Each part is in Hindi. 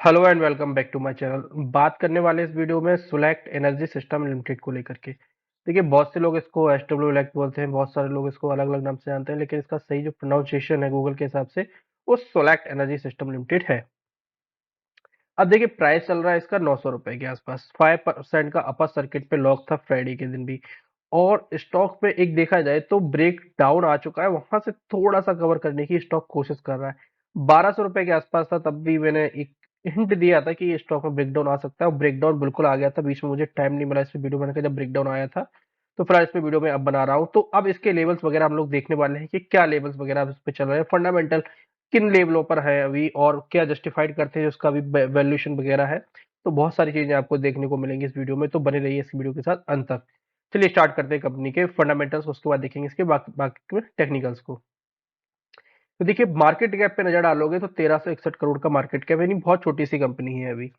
Hello and welcome back to my channel. बात करने वाले इस वीडियो में सुलेक्ट एनर्जी सिस्टम लिमिटेड को लेकर के। देखिए, बहुत से लोग इसको एसडब्ल्यू इलेक्ट बोलते हैं, बहुत सारे लोग इसको अलग अलग नाम से जानते हैं, लेकिन इसका सही जो प्रोनाउंसिएशन है गूगल के हिसाब से वो सुलेक्ट एनर्जी सिस्टम लिमिटेड है। अब देखिए, प्राइस चल रहा है इसका 900 रुपए के आसपास। 5% का अपर सर्किट पे लॉक था फ्राइडे के दिन भी। और स्टॉक पे एक देखा जाए तो ब्रेक डाउन आ चुका है, वहां से थोड़ा सा कवर करने की स्टॉक कोशिश कर रहा है। 1200 रुपए के आसपास था, तब भी मैंने एक हिंट दिया था कि ये स्टॉक में ब्रेकडाउन आ सकता है, और ब्रेकडाउन बिल्कुल आ गया था। बीच में मुझे टाइम नहीं मिला इस पे वीडियो बनाने का, जब ब्रेकडाउन आया था। तो फिलहाल इस पे वीडियो में अब बना रहा हूँ। तो अब इसके लेवल्स वगैरह हम लोग देखने वाले हैं कि क्या लेवल्स वगैरह अब इस पे चल रहे हैं, फंडामेंटल किन लेवलों पर है अभी, और क्या जस्टिफाइड करते हैं उसका भी वैल्यूएशन वगैरह है। तो बहुत सारी चीजें आपको देखने को मिलेंगी इस वीडियो में, तो बने रहिए इस वीडियो के साथ अंत तक। चलिए स्टार्ट करते हैं कंपनी के फंडामेंटल्स, उसके बाद देखेंगे इसके बाकी बाकी टेक्निकल्स को। तो देखिए, मार्केट कैप पे नजर डालोगे तो 1361 करोड़ का मार्केट कैप है, यानी बहुत छोटी सी कंपनी है अभी।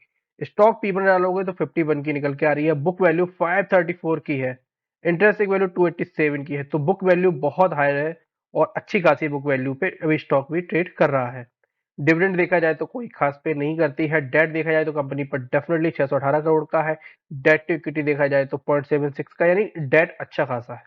स्टॉक पी पर डालोगे तो 51 की निकल के आ रही है। बुक वैल्यू 534 की है। इंटरेस्टिंग वैल्यू 287 की है, तो बुक वैल्यू बहुत हाई है। और अच्छी खासी बुक वैल्यू पे अभी स्टॉक भी ट्रेड कर रहा है। डिविडेंड देखा जाए तो कोई खास पे नहीं करती है। डेट देखा जाए तो कंपनी पर डेफिनेटली 618 करोड़ का है। डेट टू इक्विटी देखा जाए तो 0.76 का, यानी डेट अच्छा खासा है।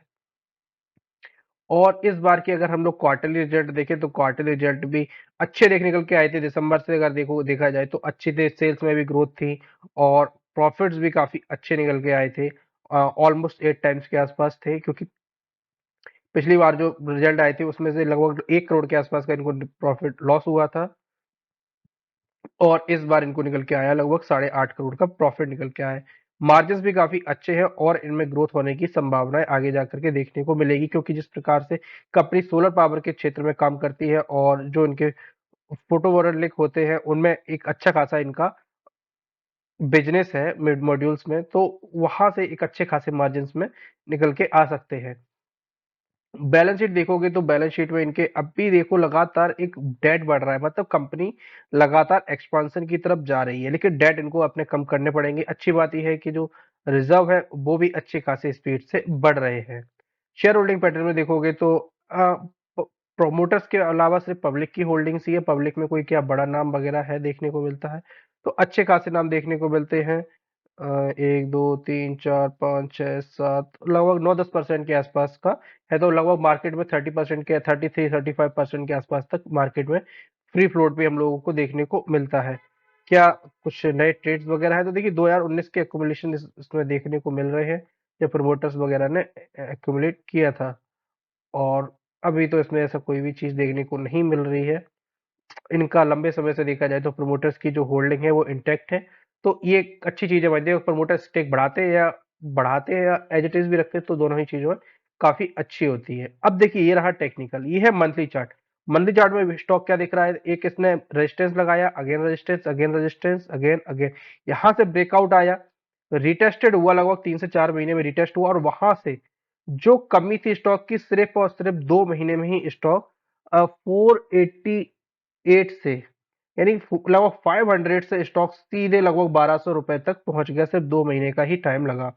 और इस बार की अगर हम लोग क्वार्टरली रिजल्ट देखें तो क्वार्टरली रिजल्ट भी अच्छे निकल के आए थे। दिसंबर से अगर देखा जाए तो अच्छी थे, सेल्स में भी ग्रोथ थी। और प्रॉफिट्स भी काफी अच्छे निकल के आए थे। ऑलमोस्ट 8 टाइम्स के आसपास थे, क्योंकि पिछली बार जो रिजल्ट आए थे उसमें से लगभग 1 करोड़ के आसपास का इनको प्रॉफिट लॉस हुआ था। और इस बार इनको निकल के आया लगभग 8.5 करोड़ का प्रॉफिट निकल के आया। मार्जिन्स भी काफी अच्छे हैं, और इनमें ग्रोथ होने की संभावनाएं आगे जाकर के देखने को मिलेगी, क्योंकि जिस प्रकार से कंपनी सोलर पावर के क्षेत्र में काम करती है, और जो इनके फोटोवोल्टिक होते हैं उनमें एक अच्छा खासा इनका बिजनेस है मिड मॉड्यूल्स में, तो वहां से एक अच्छे खासे मार्जिन्स में निकल के आ सकते हैं। बैलेंस शीट देखोगे तो बैलेंस शीट में इनके अब भी देखो लगातार एक डेट बढ़ रहा है, मतलब कंपनी लगातार एक्सपांशन की तरफ जा रही है, लेकिन डेट इनको अपने कम करने पड़ेंगे। अच्छी बात यह है कि जो रिजर्व है वो भी अच्छी खासी स्पीड से बढ़ रहे हैं। शेयर होल्डिंग पैटर्न में देखोगे तो प्रोमोटर्स के अलावा सिर्फ पब्लिक की होल्डिंग्स ही है। पब्लिक में कोई क्या बड़ा नाम वगैरह है देखने को मिलता है, तो अच्छे खासे नाम देखने को मिलते हैं। 1 2 3 4 5 6 7 लगभग 9-10% के आसपास का है। तो लगभग मार्केट में 30% के 33-35% के आसपास तक मार्केट में फ्री फ्लोट भी हम लोगों को देखने को मिलता है। क्या कुछ नए ट्रेड्स वगैरह है, तो देखिए 2019 के एक्यूमुलेशन इसमें देखने को मिल रहे हैं, जब प्रमोटर्स वगैरह ने एक्यूमुलेट किया था। और अभी तो इसमें ऐसा कोई भी चीज देखने को नहीं मिल रही है। इनका लंबे समय से देखा जाए तो प्रमोटर्स की जो होल्डिंग है वो इंटैक्ट है। तो ये एक अच्छी चीज है, भाई प्रमोटर स्टेक बढ़ाते हैं या एज इट इज भी रखते हैं, तो दोनों ही चीजों काफी अच्छी होती है। अब देखिए, ये रहा टेक्निकल, ये है मंथली चार्ट। मंथली चार्ट में स्टॉक क्या दिख रहा है, एक इसने रेजिस्टेंस लगाया, again resistance, again resistance, again again, यहां से ब्रेकआउट आया, रिटेस्टेड हुआ, लगभग 3 से 4 महीने में रिटेस्ट हुआ, और वहां से जो कमी थी स्टॉक की, सिर्फ और सिर्फ 2 महीने में ही स्टॉक 488 से, यानी लगभग 500 से स्टॉक सीधे लगभग 1200 रुपए तक पहुंच गया, सिर्फ 2 महीने का ही टाइम लगा।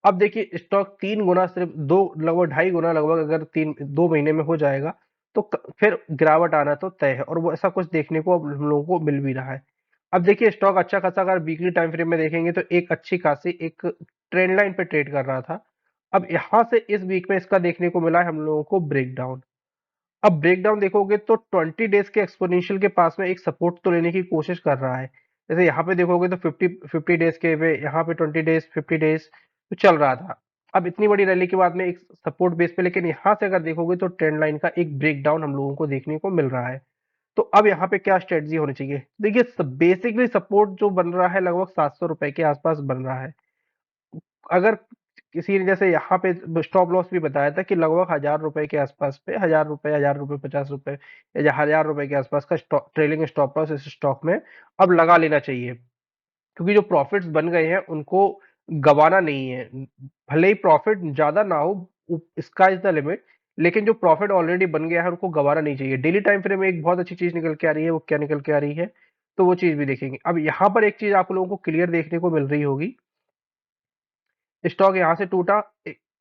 अब देखिए, स्टॉक 3 गुना, सिर्फ दो, लगभग 2.5 गुना लगभग, अगर 2 महीने में हो जाएगा तो फिर गिरावट आना तो तय है, और वो ऐसा कुछ देखने को अब हम लोगों को मिल भी रहा है। अब देखिए, स्टॉक अच्छा खासा अगर वीकली टाइम फ्रेम में देखेंगे तो एक अच्छी खासी एक ट्रेंड लाइन पे ट्रेड कर रहा था। अब यहां से इस वीक में इसका देखने को मिला है हम लोगों को ब्रेकडाउन। अब ब्रेकडाउन देखोगे तो 20 डेज के एक्सपोनेंशियल के पास में एक सपोर्ट तो लेने की कोशिश कर रहा है। जैसे यहाँ पे देखोगे तो 50 डेज के पे, यहाँ पे 20 डेज, 50 डेज तो चल रहा था। अब इतनी बड़ी रैली के बाद में एक सपोर्ट बेस पे, लेकिन यहाँ से अगर देखोगे तो ट्रेंड लाइन का एक ब्रेकडाउन हम लोगों को देखने को मिल रहा है। तो अब यहाँ पे क्या स्ट्रेटजी होनी चाहिए, देखिए बेसिकली सपोर्ट जो बन रहा है लगभग 700 रुपए के आसपास बन रहा है। अगर किसी ने जैसे यहाँ पे स्टॉप लॉस भी बताया था कि लगभग 1000 रुपए के आसपास पे, 1000 रुपए, 1000 रुपए, 50 रुपए, या 1000 रुपए के आसपास का ट्रेलिंग स्टॉप लॉस इस स्टॉक में अब लगा लेना चाहिए, क्योंकि जो प्रॉफिट्स बन गए हैं उनको गवाना नहीं है। भले ही प्रॉफिट ज्यादा ना हो, स्काई इज द लिमिट, लेकिन जो प्रॉफिट ऑलरेडी बन गया है उनको गवाना नहीं चाहिए। डेली टाइम फ्रेम में एक बहुत अच्छी चीज निकल के आ रही है, वो क्या निकल के आ रही है, तो वो चीज भी देखेंगे। अब यहाँ पर एक चीज आप लोगों को क्लियर देखने को मिल रही होगी, स्टॉक यहां से टूटा,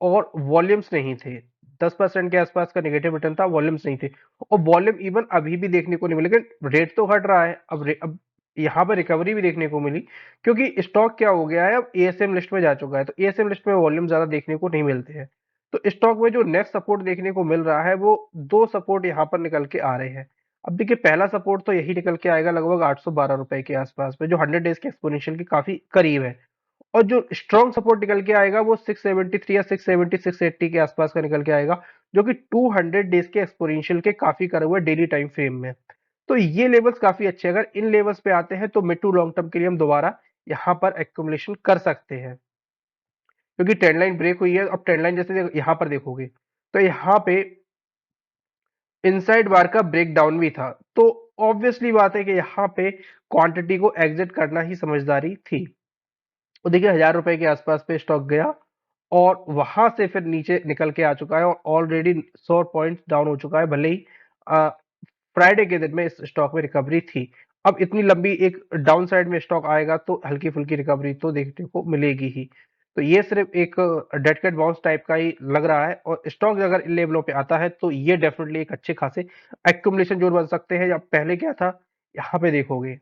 और वॉल्यूम्स नहीं थे। 10% के आसपास का नेगेटिव रिटर्न था, वॉल्यूम्स नहीं थे। और वॉल्यूम इवन अभी भी देखने को नहीं मिले, लेकिन रेट तो घट रहा है। अब यहाँ पर रिकवरी भी देखने को मिली, क्योंकि स्टॉक क्या हो गया है, अब एएसएम लिस्ट में जा चुका है, तो एएसएम लिस्ट में वॉल्यूम ज्यादा देखने को नहीं मिलते हैं। तो स्टॉक में जो नेक्स्ट सपोर्ट देखने को मिल रहा है वो दो सपोर्ट यहाँ पर निकल के आ रहे हैं। अब देखिए पहला सपोर्ट तो यही निकल के आएगा लगभग 812 रुपए के आसपास में, जो 100 डेज के एक्सपोनेंशियल के काफी करीब है। और जो स्ट्रॉन्ग सपोर्ट निकल के आएगा वो 673 या 670 680 के आसपास का निकल के आएगा, जो कि 200 डेज के एक्सपोनेंशियल के काफी करीब हुआ डेली टाइम फ्रेम में। तो ये लेवल्स काफी अच्छे हैं, अगर इन लेवल्स पे आते हैं तो मिड टू लॉन्ग टर्म के लिए हम दोबारा यहाँ पर एक्युमुलेशन कर सकते हैं, क्योंकि ट्रेंड लाइन ब्रेक हुई है। अब ट्रेंड लाइन जैसे यहाँ पर देखोगे तो यहाँ पे इनसाइड बार का ब्रेक डाउन भी था, तो ऑब्वियसली बात है कि यहाँ पे क्वांटिटी को एग्जिट करना ही समझदारी थी। तो देखिए 1000 रुपए के आसपास पे स्टॉक गया और वहां से फिर नीचे निकल के आ चुका है और ऑलरेडी 100 पॉइंट्स डाउन हो चुका है, भले ही फ्राइडे के दिन में इस स्टॉक में रिकवरी थी। अब इतनी लंबी एक डाउन साइड में स्टॉक आएगा तो हल्की फुल्की रिकवरी तो देखने को मिलेगी ही। तो ये सिर्फ एक डेड कैट बाउंस टाइप का ही लग रहा है, और स्टॉक अगर इन लेवलों पे आता है तो ये डेफिनेटली एक अच्छे खासे एक्युमुलेशन जोन बन सकते हैं। या पहले क्या था, यहाँ पे देखोगे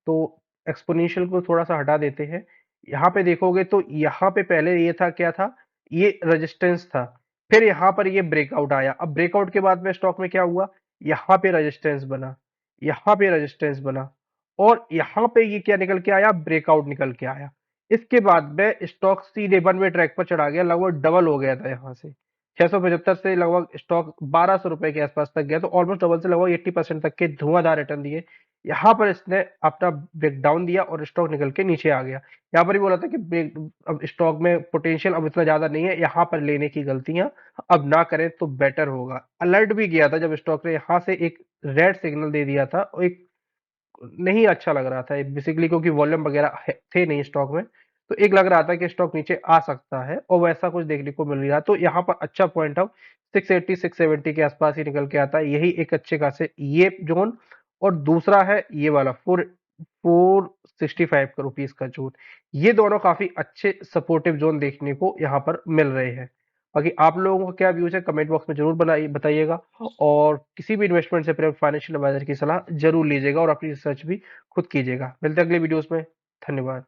तो एक्सपोनेंशियल को थोड़ा सा हटा देते हैं, यहाँ पे देखोगे तो यहाँ पे पहले ये था, क्या था, ये रेजिस्टेंस था, फिर यहाँ पर ये ब्रेकआउट आया। अब ब्रेकआउट के बाद में स्टॉक में क्या हुआ, यहाँ पे रेजिस्टेंस बना, यहाँ पे रेजिस्टेंस बना, और यहाँ पे ये क्या निकल के आया, ब्रेकआउट निकल के आया। इसके बाद में स्टॉक सीधे वन वे ट्रैक पर चढ़ा गया, लगभग डबल हो गया था यहाँ से 675 से लगभग स्टॉक 1200 रुपए के आसपास तक गया, तो ऑलमोस्ट डबल से लगभग 80% तक के धुआंधार रिटर्न दिए। यहाँ पर इसने अपना ब्रेकडाउन दिया और स्टॉक निकल के नीचे आ गया। यहाँ पर ही बोला था कि ब्रेक, अब स्टॉक में पोटेंशियल अब इतना ज्यादा नहीं है, यहाँ पर लेने की गलतियां अब ना करें तो बेटर होगा। अलर्ट भी किया था जब स्टॉक ने यहाँ से एक रेड सिग्नल दे दिया था, और एक नहीं अच्छा लग रहा था बेसिकली, क्योंकि वॉल्यूम वगैरह थे नहीं स्टॉक में, तो एक लग रहा था कि स्टॉक नीचे आ सकता है, और वैसा कुछ देखने को मिल रहा। तो यहाँ पर अच्छा पॉइंट ऑफ 680 670 के आसपास ही निकल के आता है, यही एक अच्छे खासे ये जोन। और दूसरा है ये वाला 465 का रुपीज का जोन, ये दोनों काफी अच्छे सपोर्टिव जोन देखने को यहाँ पर मिल रहे हैं। बाकी आप लोगों का क्या व्यूज है कमेंट बॉक्स में जरूर बनाइए, बताइएगा। और किसी भी इन्वेस्टमेंट से पहले फाइनेंशियल एडवाइजर की सलाह जरूर लीजिएगा और अपनी रिसर्च भी खुद कीजिएगा। मिलते हैं अगले वीडियोस में। धन्यवाद।